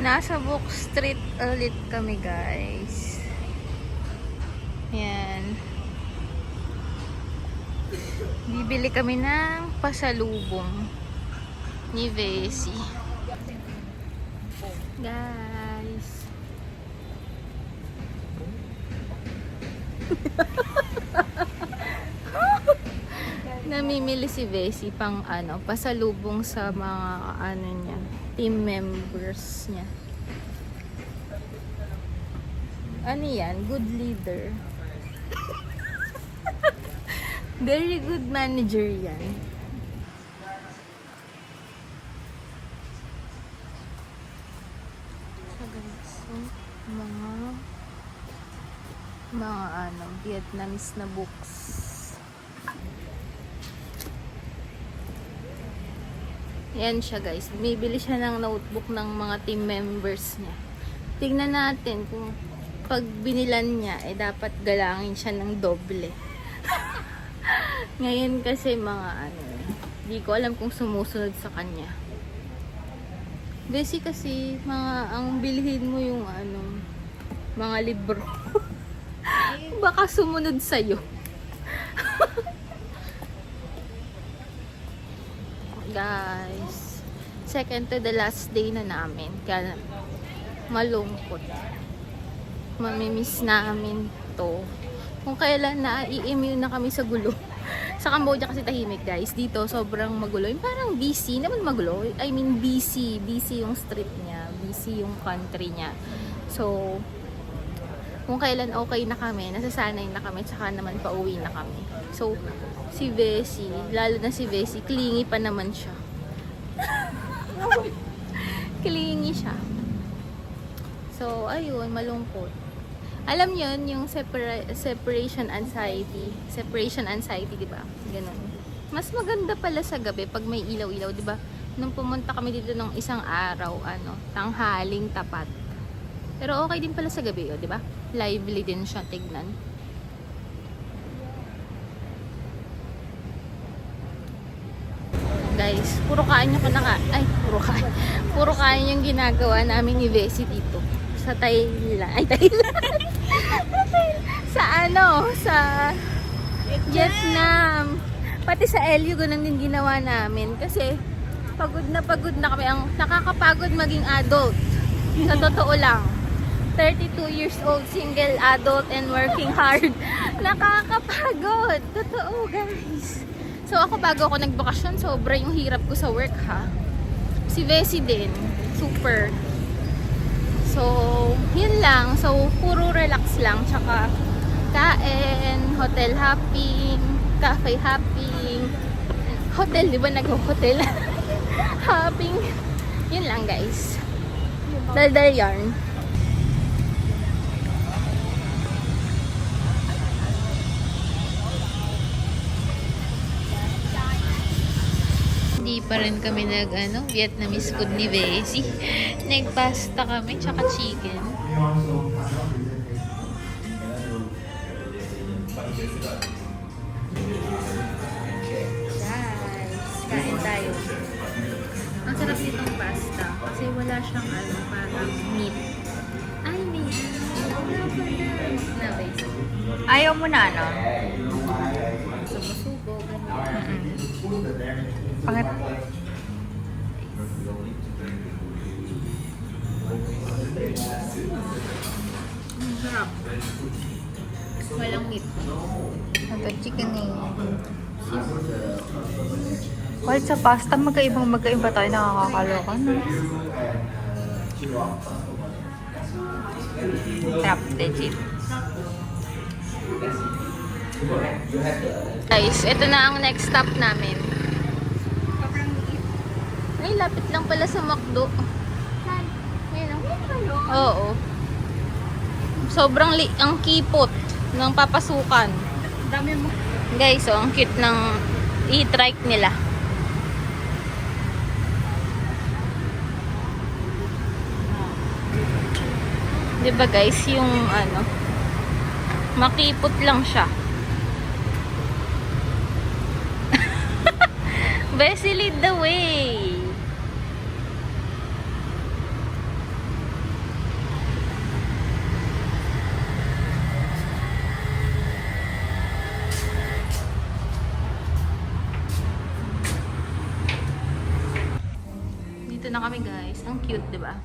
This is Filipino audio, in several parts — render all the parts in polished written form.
Nasa Book Street ulit kami, guys. Yan. Bibili kami ng pasalubong ni Vesey. Guys. Namimili si Vesey pang pasalubong sa mga niya, team members niya. Ano yan? Good leader. Very good manager yan. So guys, mga Vietnamese na books. Yan siya, guys. Bibili siya ng notebook ng mga team members niya. Tingnan natin kung pag binilan niya, dapat galangin siya ng doble. Ngayon kasi di ko alam kung sumusunod sa kanya. Basi kasi, ang bilhin mo yung mga libro. Baka sumunod sa'yo. Guys, second to the last day na namin. Kaya malungkot. Mamimiss namin to. Kung kailan i-immune na kami sa gulo. Sa Cambodia kasi tahimik, guys. Dito sobrang magulo. Yung parang busy naman magulo. I mean busy. Busy yung street niya. Busy yung country niya. So, kung kailan okay na kami, nasasanay na kami, tsaka naman pauwi na kami. So, si Vesey, lalo na si Vesey, clingy pa naman siya. Clingy siya. So, ayun, malungkot. Alam yun, yung separation anxiety. Separation anxiety, di ba? Ganun. Mas maganda pala sa gabi pag may ilaw-ilaw, di ba? Nung pumunta kami dito ng isang araw, tanghaling tapat. Pero okay din pala sa gabi, di ba? Lively din siya tignan. Guys, puro kain yung puro kain yung ginagawa namin ni Vesey dito sa Thailand. Ay, Thailand. Sa Vietnam. Pati sa LU ganun din ginawa namin kasi pagod na kami. Ang nakakapagod maging adult. Sa totoo lang. 32 years old, single adult and working hard. Nakakapagod. Totoo, guys. So ako bago ako nagbakasyon, sobra yung hirap ko sa work, ha. Si Vesey din, super. So, yun lang. So, puro relax lang. Tsaka, kain, hotel hopping, cafe hopping. Hotel, di ba nag-hotel? Hopping. Yun lang, guys. Daldal yarn. Hindi pa rin kami Vietnamese food ni Vesey. Nagpasta kami, tsaka chicken. Guys, kain tayo. Ang sarap nitong pasta. Kasi wala siyang parang meat. Ay, may na Vesey. Ayaw mo na, Subo-subo, ganun. Pangit. Sarap. Walang meat. Ito, chicken Kahit sa pasta, magkaiba tayo, nakakakaloka, no? Sarap, legit. Guys, ito na ang next stop namin. Ay, lapit lang pala sa McDo. Ayun, oo. Sobrang ang kipot ng papasukan. Dami mo. Guys, ang cute ng e-trike nila. Diba guys, yung makipot lang siya. Vesey, lead the way. Cute, di ba?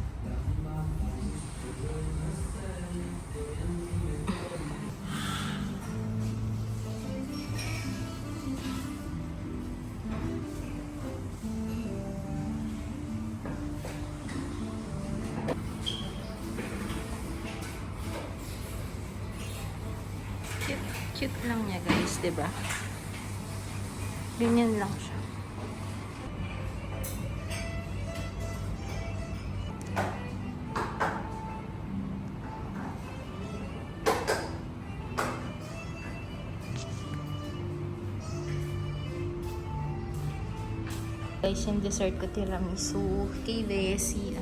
Cute, cute lang niya guys, di ba? Ganyan lang siya. Guys, yung dessert ko tiramisu. Kay Bessie,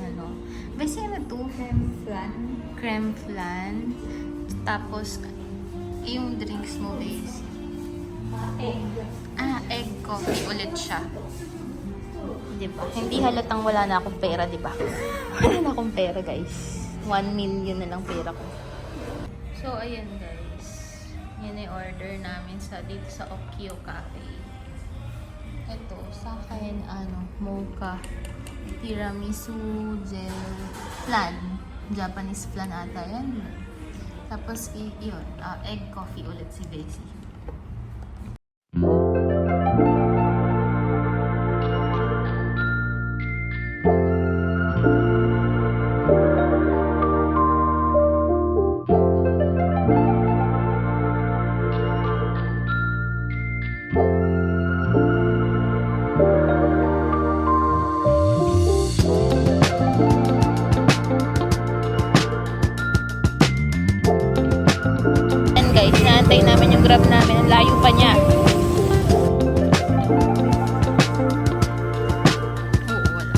Bessie, ano to? Creme flan. Creme flan. Tapos, yung drinks mo, Bessie. Egg. Egg coffee ulit siya. Diba? Hindi halatang wala na akong pera, diba? Wala na akong pera, guys. 1 million na lang pera ko. So, ayan, guys. Yan yung order namin dito sa Okio Cafe. Ito, sa akin, mocha, tiramisu, gel, flan. Japanese flan ata yan. Tapos, yun, egg coffee ulit si Bessie. Guys, naantay namin yung grab namin. Ang layo pa niya. Oo, wala.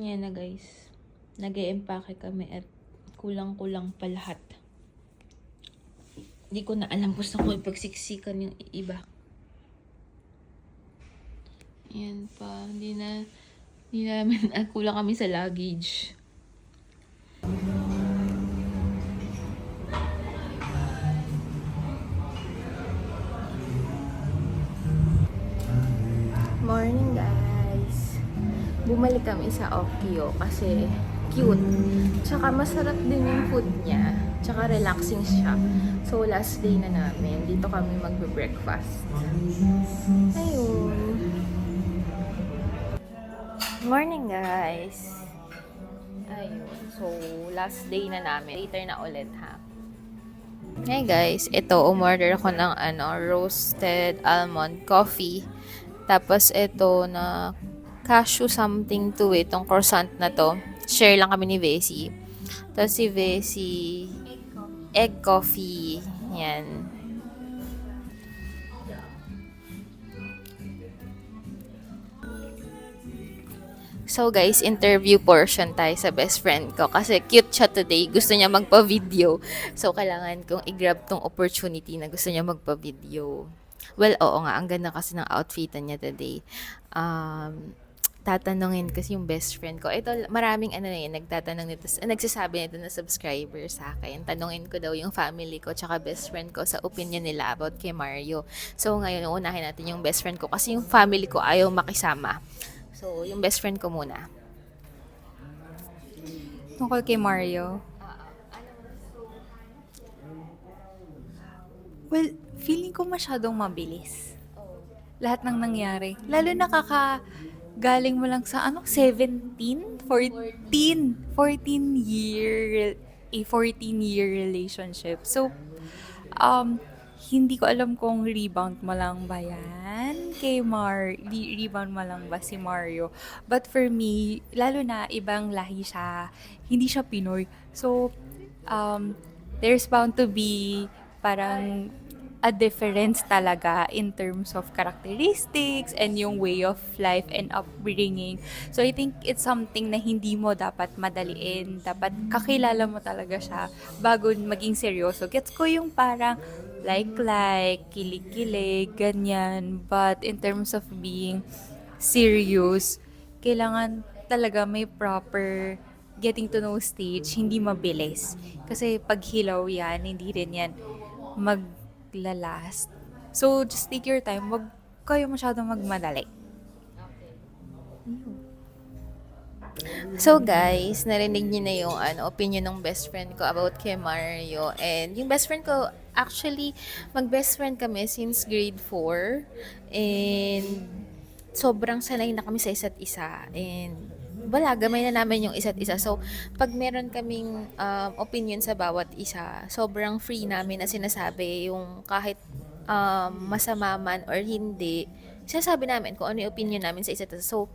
Yan na guys. Nag-e-empake kami at kulang-kulang pa lahat. Hindi ko na alam kung saan ko ipagsiksikan yung iba. Yan pa. Hindi namin, kulang kami sa luggage. Morning guys. Bumalik kami sa Okio kasi cute. Tsaka masarap din yung food niya. Tsaka relaxing siya. So last day na namin. Dito kami magbe-breakfast. Ayun. Morning guys. Ayun. So last day na namin. Later na ulit ha. Hey guys, ito umorder ako ng roasted almond coffee. Tapos ito na cashew something to itong croissant na to. Share lang kami ni Bessie. Tapos si Bessie egg coffee. Yan. So guys, interview portion tayo sa best friend ko. Kasi cute siya today. Gusto niya magpa-video. So kailangan kong i-grab tong opportunity na gusto niya magpa-video. Well, oo nga. Ang ganda kasi ng outfitan niya today. Tatanungin kasi yung best friend ko. Ito, maraming nagtatanong nito. Nagsasabi nito na subscriber sa akin. Tanungin ko daw yung family ko tsaka best friend ko sa opinion nila about kay Mario. So ngayon, unahin natin yung best friend ko. Kasi yung family ko ayaw makisama. So, yung best friend ko muna. Tungkol kay Mario. Well, feeling ko masyadong mabilis. Lahat ng nangyari. Lalo na galing mo lang sa 17? 14-year relationship. So, hindi ko alam kung rebound mo lang ba yan rebound mo lang ba si Mario. But for me, lalo na ibang lahi siya, hindi siya Pinoy. So, there's bound to be parang a difference talaga in terms of characteristics and yung way of life and upbringing. So I think it's something na hindi mo dapat madaliin. Dapat kakilala mo talaga siya bago maging seryoso. Gets ko yung parang like, kilig-kilig, ganyan. But in terms of being serious, kailangan talaga may proper getting to know stage, hindi mabilis. Kasi pag hilaw yan, hindi rin yan maglalast. So, just take your time. Wag kayo masyadong magmadali. So guys, narinig niyo na yung opinion ng best friend ko about kay Mario. And yung best friend ko, actually, mag-best friend kami since grade 4. And sobrang sanay na kami sa isa't isa. And wala, gamay na namin yung isa't isa. So, pag meron kaming opinion sa bawat isa, sobrang free namin na sinasabi yung kahit masama man or hindi, sinasabi namin kung ano yung opinion namin sa isa't isa. So,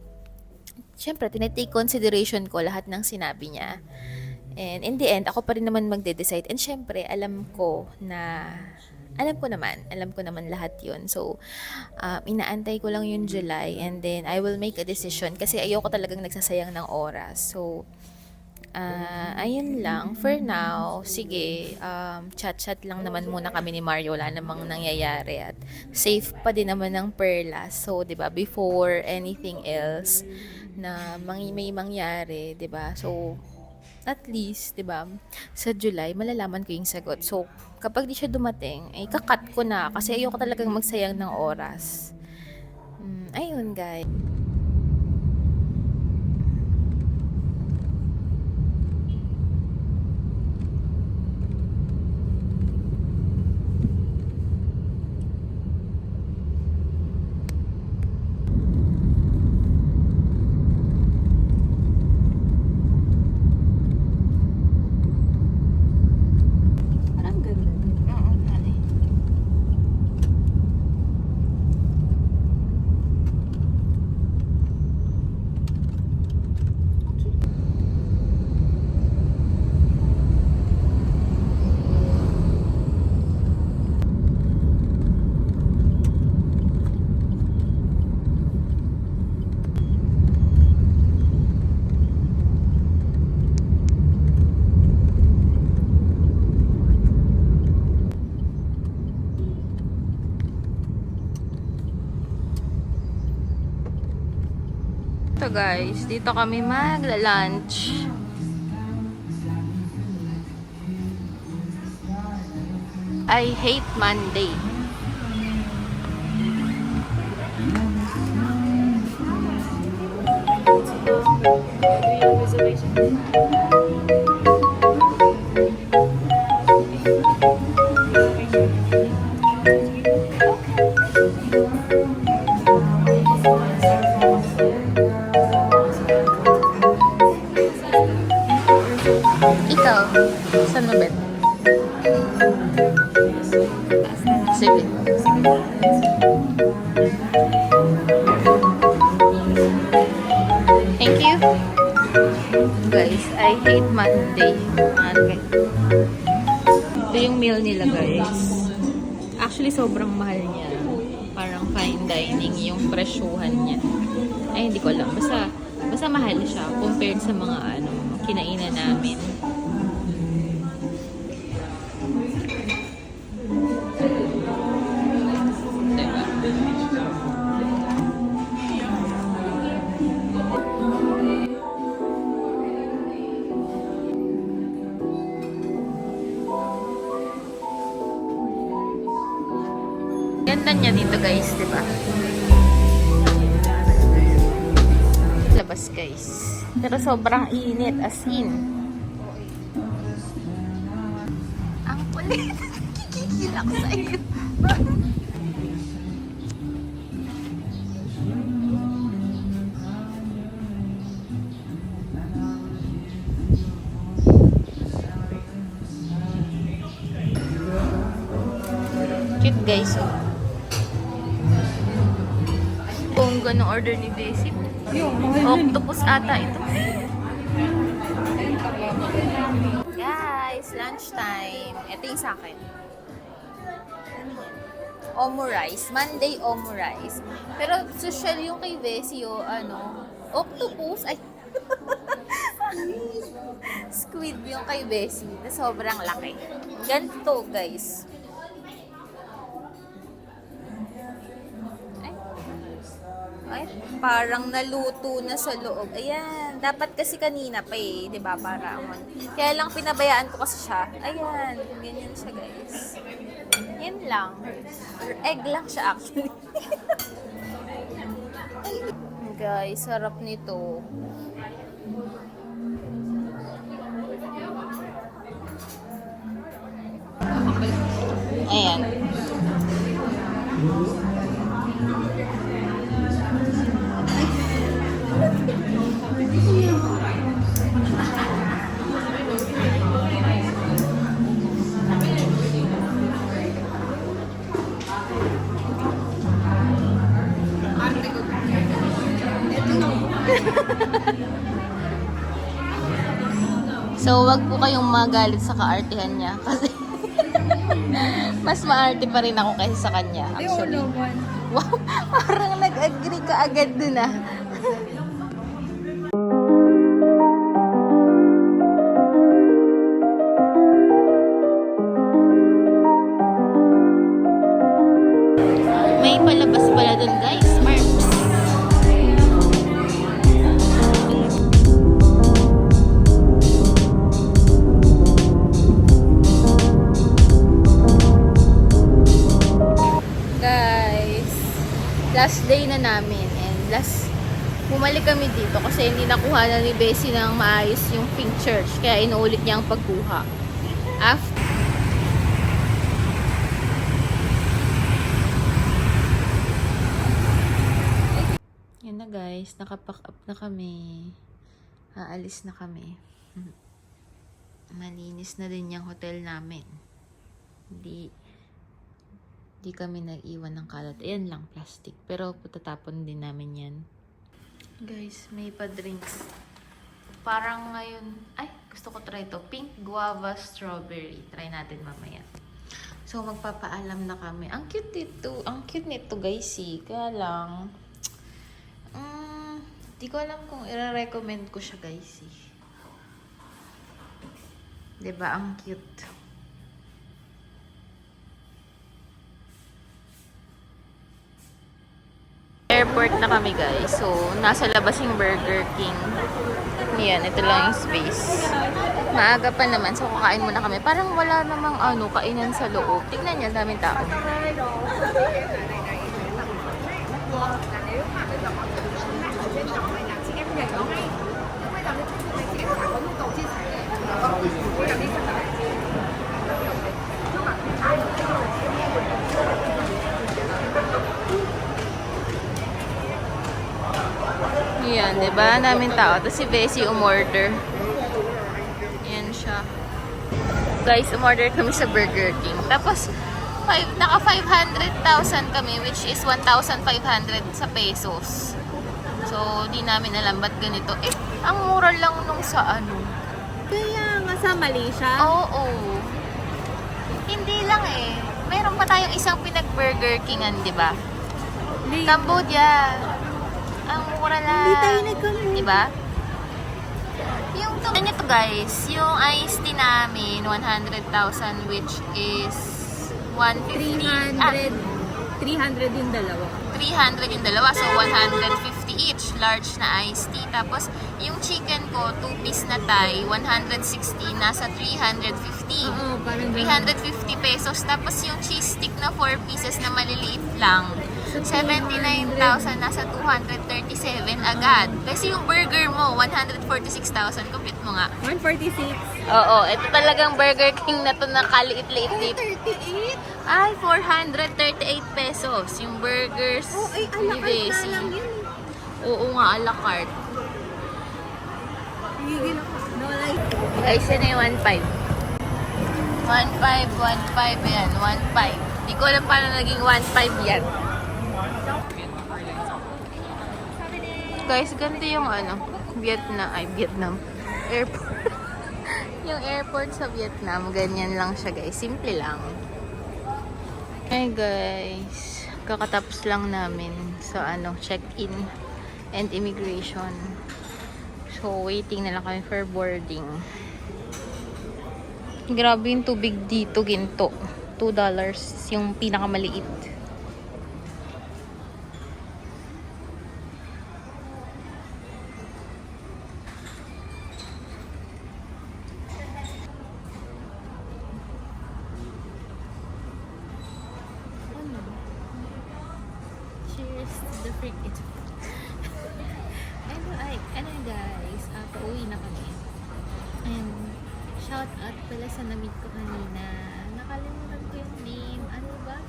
syempre, tinitake consideration ko lahat ng sinabi niya. And in the end, ako pa rin naman magde-decide. And syempre, alam ko naman lahat yun. So, inaantay ko lang yung July and then I will make a decision kasi ayoko talagang nagsasayang ng oras. So, ayun lang. For now, sige, chat-chat lang naman muna kami ni Mario. Wala namang nangyayari at safe pa din naman ng Perlas. So, 'di ba, before anything else na may mangyari, 'di ba? So, at least, 'di ba, sa July malalaman ko yung sagot. So, kapag di siya dumating, ay kakat ko na kasi ayoko talagang magsayang ng oras. Ayun, guys. Parang ganda din. Oo, honey. Ito guys, dito kami magla-lunch. I hate Monday. Ikaw, saan mo bet? Sige. Thank you. Guys, I hate Monday. Okay. Ito yung meal nila, guys. Actually, sobrang mahal niya. Parang fine dining yung presyuhan niya. Ay, hindi ko alam. Basta mahal siya compared sa mga kinainan namin. Ganda niya dito guys, di ba? Labas guys. Pero sobrang init, as in. Ang kulit. Kikikil ako sa iyo. Cute guys, oh. Kung gano'ng order ni Bessie. Octopus ata ito. Guys, lunchtime. Ito yung sa akin. Omu rice. Monday omu rice. Pero social yung kay Bessie, oh, octopus. Ay. Squid yung kay Bessie. Na sobrang laki. Ganito, guys. Ay. parang naluto na sa loob. Ayan, dapat kasi kanina pa eh, 'di ba? Para kaya lang pinabayaan ko kasi siya. Ayan, ganyan siya, guys. Yan lang. Egg lang siya actually. Guys, sarap nito. Ayan. So, wag po kayong magalit sa kaartihan niya kasi mas maarte pa rin ako kaysa sa kanya, actually. Wow, parang nag-agree ka agad dun ah. May palabas pala dun, guys. Marks. Guys, last day na namin and bumalik kami dito kasi hindi nakuha na ni Bessie ng maayos yung pink church kaya inuulit niya ang pagkuha. After yan na guys, nakapack up na kami. Aalis na kami. Malinis na din yung hotel namin. Hindi kami nag-iwan ng kalat. Ayan lang, plastic. Pero patatapon din namin yan. Guys, may pa-drinks. Parang ngayon, ay, gusto ko try to. Pink guava strawberry. Try natin mamaya. So, magpapaalam na kami. Ang cute nito. Ang cute nito, guys, eh. Kaya lang, di ko alam kung i-recommend ko siya, guys, eh. Diba? Ang cute. Airport na kami, guys. So, nasa labas yung Burger King. Yan, ito lang yung space. Maaga pa naman. So, kakain muna kami. Parang wala namang kainan sa loob. Tignan niyo, daming tao. Yan, diba? Daming tao. Tapos si Bessie umorder. Yan siya. Guys, umorder kami sa Burger King. Tapos, naka 500,000 kami, which is 1,500 sa pesos. So, di namin alam ba't ganito. Eh, ang mura lang nung sa Kaya nga sa Malaysia. Oo. Hindi lang eh. Meron pa tayong isang pinag-Burger Kingan, di ba? Cambodia. Ang mura lang. Hindi tayo nagkamura. Diba? Yung to, ano to guys, yung iced tea namin, 100,000 which is 150. 300 yung dalawa. 300 yung dalawa, so 150 each. Large na iced tea. Tapos, yung chicken ko, 2-piece na Thai, 160, nasa 350. Oo, parang 350 pesos. Tapos, yung cheese stick na 4 pieces na maliliit lang, 79,000, nasa 237 agad. Kasi yung burger mo, 146,000. Compute mo nga. 146. Oo, ito talagang Burger King na to na kaliit-liit. 38? Ay, 438 pesos. Yung burgers Oh, ay, ni ala carte Bessie. na lang yun. Oo nga, a la carte. Higil ako. No, like. Guys, yun na yung 1.5. 1.5 yan. 1.5. Di ko alam paano naging 1.5 yan. Guys, ganito yung Vietnam. Airport. Yung airport sa Vietnam, ganyan lang siya, guys. Simple lang. Hey guys, kakatapos lang namin sa check-in and immigration. So, waiting na lang kami for boarding. Grabe yung tubig dito, ginto. $2 yung pinakamaliit. a freak. It's a freak. Ano guys, pauwi na kami. And shout out pala sa na-meet ko kanina. Nakalimutan ko yung name. Ano ba?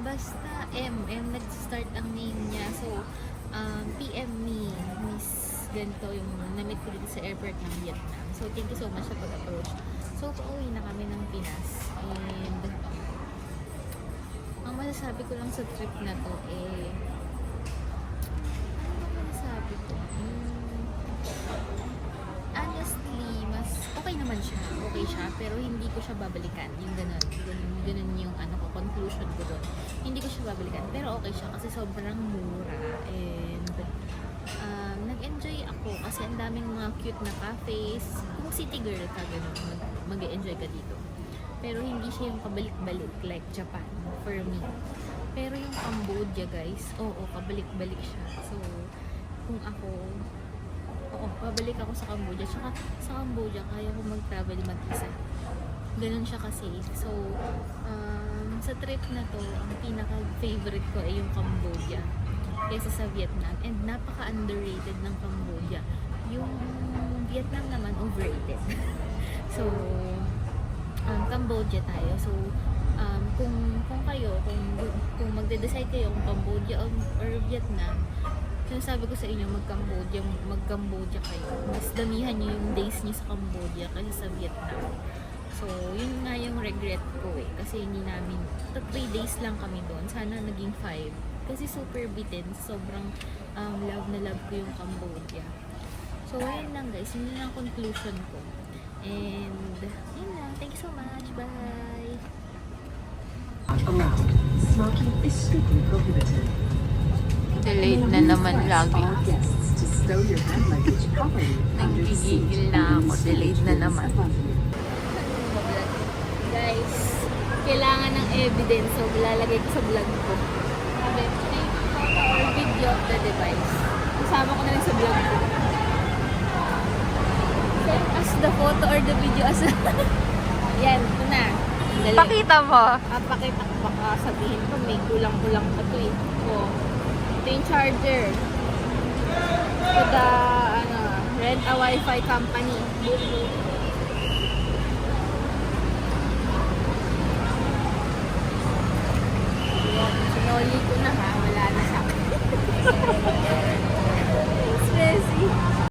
Basta nag-start ang name niya. So, PM me, Miss ganito yung na-meet ko dito sa airport ng Vietnam. So, thank you so much sa pag-approach. So, pauwi na kami ng Pinas. And, ang masasabi ko lang sa trip na to, ano ba masasabi ko? Honestly, mas okay naman siya. Okay siya, pero hindi ko siya babalikan. Yung ganun yung conclusion ko doon. Hindi ko siya babalikan, pero okay siya kasi sobrang mura. And, nag-enjoy ako kasi ang daming mga cute na cafes. Kung city girl ka, ganun, mag-enjoy ka dito. Pero hindi siya yung kabalik-balik like Japan for me. Pero yung Cambodia guys, oo, kabalik-balik siya. So, kung ako, babalik ako sa Cambodia. Tsaka sa Cambodia, kaya ko mag-travel mag-isa. Ganun siya kasi. So, sa trip na to, ang pinaka-favorite ko ay yung Cambodia kaysa sa Vietnam. And napaka-underrated ng Cambodia. Yung Vietnam naman, overrated. So, Cambodia tayo. So, kung magde-decide kayo kung Cambodia or Vietnam, sinasabi ko sa inyo, mag-Cambodia kayo. Mas damihan nyo yung days nyo sa Cambodia kaysa sa Vietnam. So, yun nga yung regret ko kasi hindi namin, 3 days lang kami doon. Sana naging 5. Kasi super bitin, sobrang love na love ko yung Cambodia. So, ayun lang guys, yun lang ang conclusion ko. And, yun lang. Thank you so much. Bye! Allowed. Smoking is strictly prohibited. Delayed na naman lagi. All guests to stow your hand luggage properly under the seat. Nagigigil na ako. Delayed na Please naman. above you. Guys, kailangan ng evidence. So, lalagay ko sa vlog ko. Sabi, take photo or video of the device. Kasama ko na rin sa vlog ko. Same as the photo or the video as yan, ito na. Dali. Pakita mo. Pakita ko, baka sabihin ko may kulang-kulang pa ito eh. So, ito yung charger. To the, Red a Wi-Fi company. Sinoli ko na ha, wala na sa akin.